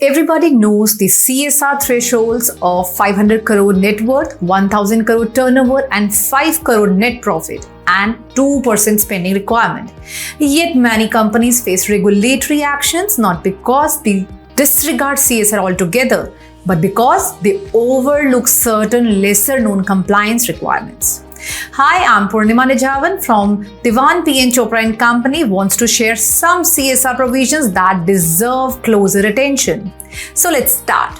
Everybody knows the CSR thresholds of 500 crore net worth, 1000 crore turnover and 5 crore net profit and 2% spending requirement. Yet many companies face regulatory actions not because they disregard CSR altogether, but because they overlook certain lesser known compliance requirements. Hi, I'm Purnima Nijhawan from Dewan Chopra and Company wants to share some CSR provisions that deserve closer attention. So let's start.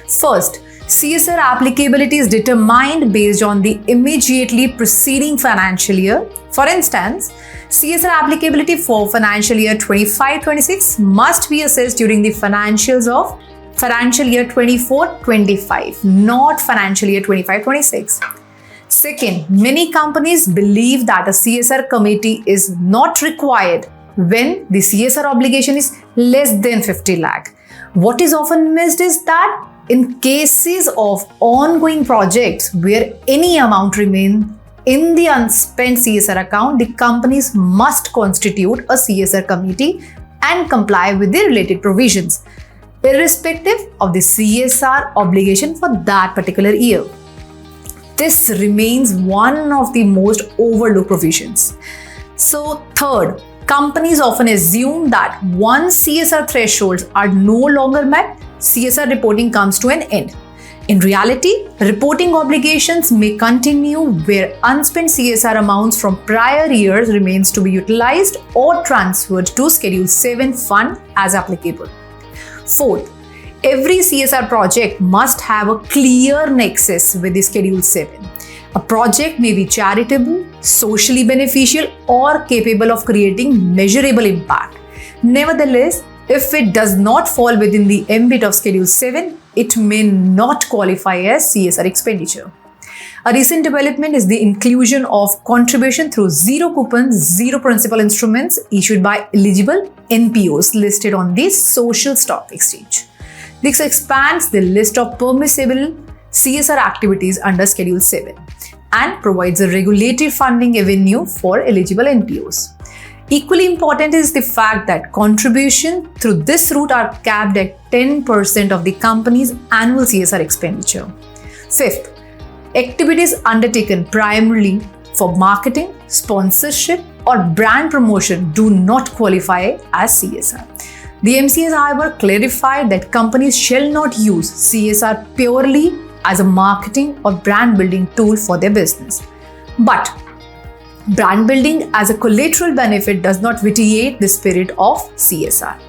First, CSR applicability is determined based on the immediately preceding financial year. For instance, CSR applicability for financial year 25-26 must be assessed during the financials of financial year 24-25, not financial year 25-26. Second, many companies believe that a CSR committee is not required when the CSR obligation is less than 50 lakh. What is often missed is that in cases of ongoing projects where any amount remains in the unspent CSR account, the companies must constitute a CSR committee and comply with the related provisions, irrespective of the CSR obligation for that particular year. This remains one of the most overlooked provisions. So third, companies often assume that once CSR thresholds are no longer met, CSR reporting comes to an end. In reality, reporting obligations may continue where unspent CSR amounts from prior years remains to be utilized or transferred to Schedule 7 fund as applicable. Fourth, every CSR project must have a clear nexus with the Schedule 7. A project may be charitable, socially beneficial, or capable of creating measurable impact. Nevertheless, if it does not fall within the ambit of Schedule 7, it may not qualify as CSR expenditure. A recent development is the inclusion of contribution through zero coupon, zero principal instruments issued by eligible NPOs listed on the Social Stock Exchange. This expands the list of permissible CSR activities under Schedule 7 and provides a regulatory funding avenue for eligible NPOs. Equally important is the fact that contributions through this route are capped at 10% of the company's annual CSR expenditure. Fifth, activities undertaken primarily for marketing, sponsorship, or brand promotion do not qualify as CSR. The MCA has, however, clarified that companies shall not use CSR purely as a marketing or brand building tool for their business. But brand building as a collateral benefit does not vitiate the spirit of CSR.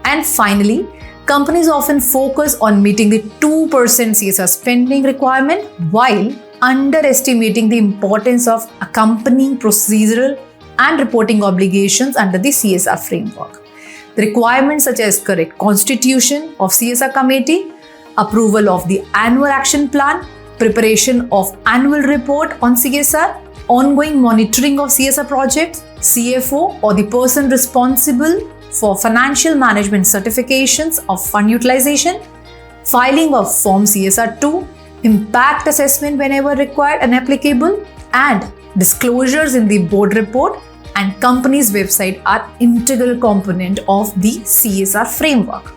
And finally, companies often focus on meeting the 2% CSR spending requirement while underestimating the importance of accompanying procedural and reporting obligations under the CSR framework. The requirements such as correct constitution of CSR committee, approval of the annual action plan, preparation of annual report on CSR, ongoing monitoring of CSR projects, CFO or the person responsible for financial management certifications of fund utilization, filing of Form CSR2, impact assessment whenever required and applicable, and disclosures in the board report and company's website are integral component of the CSR framework.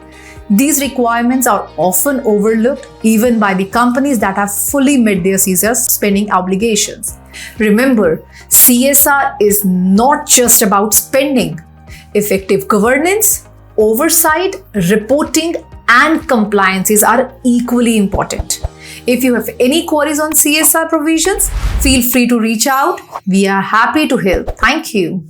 These requirements are often overlooked even by the companies that have fully met their CSR spending obligations. Remember, CSR is not just about spending. Effective governance, oversight, reporting, and compliances are equally important. If you have any queries on CSR provisions, feel free to reach out. We are happy to help. Thank you.